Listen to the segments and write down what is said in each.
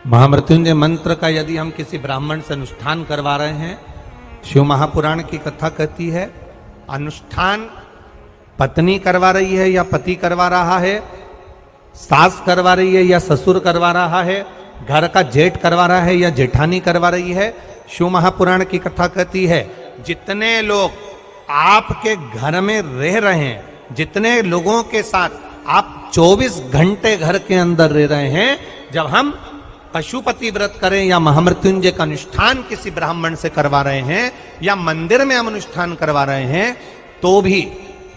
महामृत्युंजय मंत्र का यदि हम किसी ब्राह्मण से अनुष्ठान करवा रहे हैं, शिव महापुराण की कथा कहती है अनुष्ठान पत्नी करवा रही है या पति करवा रहा है, सास करवा रही है या ससुर करवा रहा है, घर का जेठ करवा रहा है या जेठानी करवा रही है। शिव महापुराण की कथा कहती है जितने लोग आपके घर में रह रहे हैं, जितने लोगों के साथ आप 24 घंटे घर के अंदर रह रहे हैं, जब हम पशुपति व्रत करें या महामृत्युंजय का अनुष्ठान किसी ब्राह्मण से करवा रहे हैं या मंदिर में हम अनुष्ठान करवा रहे हैं, तो भी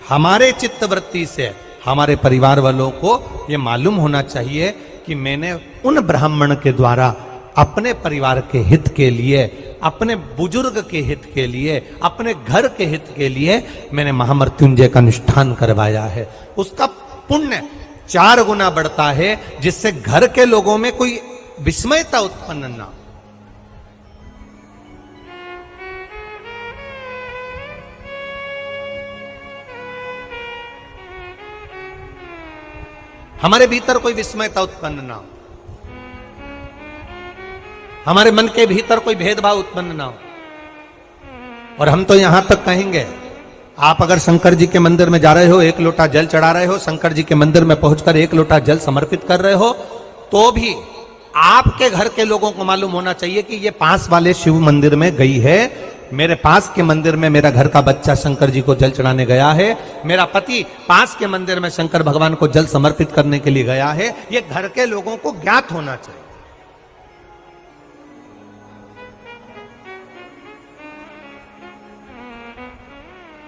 हमारे चित्तवृत्ति से हमारे परिवार वालों को ये मालूम होना चाहिए कि मैंने उन ब्राह्मण के द्वारा अपने परिवार के हित के लिए, अपने बुजुर्ग के हित के लिए, अपने घर के हित के लिए मैंने महामृत्युंजय का अनुष्ठान करवाया है। उसका पुण्य 4 गुना बढ़ता है, जिससे घर के लोगों में कोई विस्मयता उत्पन्न ना हो। हमारे भीतर कोई विस्मयता उत्पन्न ना हो, हमारे मन के भीतर कोई भेदभाव उत्पन्न ना हो। और हम तो यहां तक कहेंगे, आप अगर शंकर जी के मंदिर में जा रहे हो, 1 लोटा जल चढ़ा रहे हो, शंकर जी के मंदिर में पहुंचकर 1 लोटा जल समर्पित कर रहे हो, तो भी आपके घर के लोगों को मालूम होना चाहिए कि ये पास वाले शिव मंदिर में गई है, मेरे पास के मंदिर में मेरा घर का बच्चा शंकर जी को जल चढ़ाने गया है, मेरा पति पास के मंदिर में शंकर भगवान को जल समर्पित करने के लिए गया है। ये घर के लोगों को ज्ञात होना चाहिए।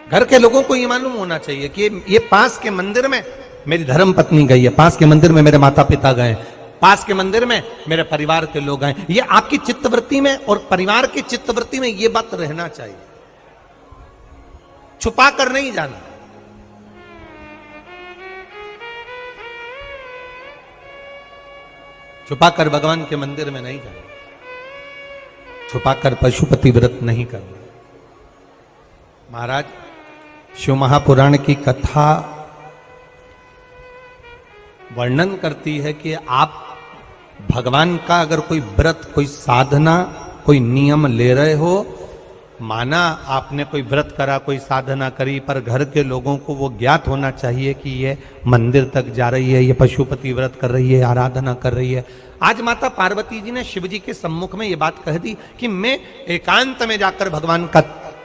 घर के लोगों को ये मालूम होना चाहिए कि ये पास के मंदिर में मेरी धर्म पत्नी गई है, पास के मंदिर में मेरे माता पिता गए, पास के मंदिर में मेरे परिवार के लोग आए। ये आपकी चित्तवृत्ति में और परिवार की चित्तवृत्ति में ये बात रहना चाहिए, छुपा कर नहीं जाना। छुपाकर भगवान के मंदिर में नहीं जाना, छुपाकर पशुपति व्रत नहीं करना। महाराज, शिव महापुराण की कथा वर्णन करती है कि आप भगवान का अगर कोई व्रत, कोई साधना, कोई नियम ले रहे हो, माना आपने कोई व्रत करा, कोई साधना करी, पर घर के लोगों को वो ज्ञात होना चाहिए कि ये मंदिर तक जा रही है, ये पशुपति व्रत कर रही है, आराधना कर रही है। आज माता पार्वती जी ने शिव जी के सम्मुख में ये बात कह दी कि मैं एकांत में जाकर भगवान का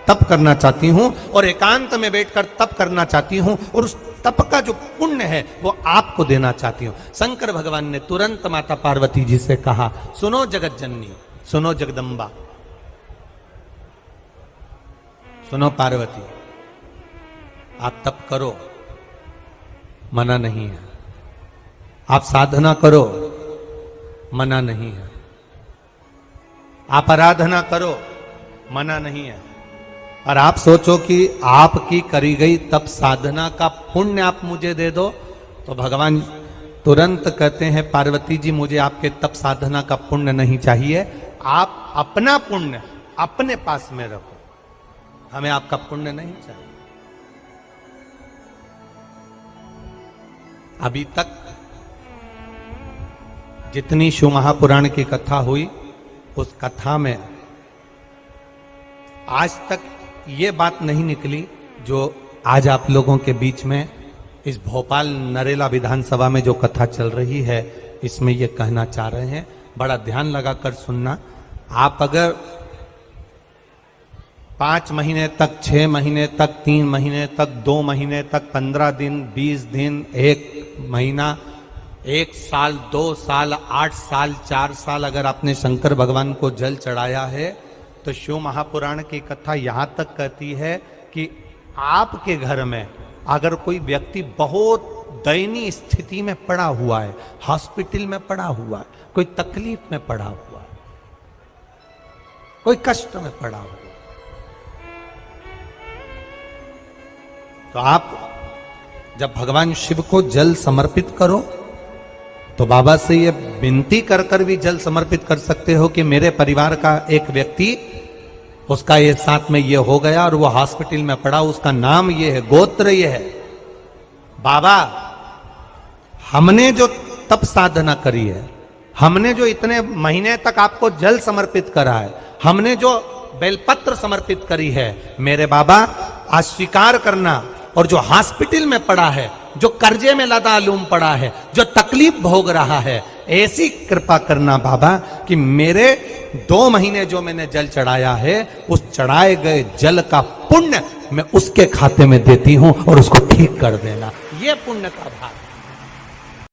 तप करना चाहती हूं और एकांत में बैठकर तप करना चाहती हूं, और उस तप का जो पुण्य है वो आपको देना चाहती हूं। शंकर भगवान ने तुरंत माता पार्वती जी से कहा, सुनो जगत जननी, सुनो जगदम्बा, सुनो पार्वती, आप तप करो, मना नहीं है, आप साधना करो, मना नहीं है, आप आराधना करो, मना नहीं है, और आप सोचो कि आपकी करी गई तप साधना का पुण्य आप मुझे दे दो, तो भगवान तुरंत कहते हैं, पार्वती जी मुझे आपके तप साधना का पुण्य नहीं चाहिए, आप अपना पुण्य अपने पास में रखो, हमें आपका पुण्य नहीं चाहिए। अभी तक जितनी शिव महापुराण की कथा हुई, उस कथा में आज तक ये बात नहीं निकली जो आज आप लोगों के बीच में इस भोपाल नरेला विधानसभा में जो कथा चल रही है, इसमें ये कहना चाह रहे हैं। बड़ा ध्यान लगाकर सुनना। आप अगर 5 महीने तक, 6 महीने तक, 3 महीने तक, 2 महीने तक, 15 दिन, 20 दिन, 1 महीना, 1 साल, 2 साल, 8 साल, 4 साल अगर आपने शंकर भगवान को जल चढ़ाया है, तो शिव महापुराण की कथा यहां तक कहती है कि आपके घर में अगर कोई व्यक्ति बहुत दयनीय स्थिति में पड़ा हुआ है, हॉस्पिटल में पड़ा हुआ है, कोई तकलीफ में पड़ा हुआ है, कोई कष्ट में पड़ा हुआ है, तो आप जब भगवान शिव को जल समर्पित करो, तो बाबा से ये विनती कर कर भी जल समर्पित कर सकते हो कि मेरे परिवार का एक व्यक्ति, उसका ये साथ में ये हो गया और वो हॉस्पिटल में पड़ा, उसका नाम ये है, गोत्र ये है, बाबा हमने जो तप साधना करी है, हमने जो इतने महीने तक आपको जल समर्पित करा है, हमने जो बेलपत्र समर्पित करी है, मेरे बाबा आज स्वीकार करना। और जो हॉस्पिटल में पड़ा है, जो कर्जे में लदालूम पड़ा है, जो तकलीफ भोग रहा है, ऐसी कृपा करना बाबा कि मेरे 2 महीने जो मैंने जल चढ़ाया है, उस चढ़ाए गए जल का पुण्य मैं उसके खाते में देती हूं और उसको ठीक कर देना। ये पुण्य का भाग।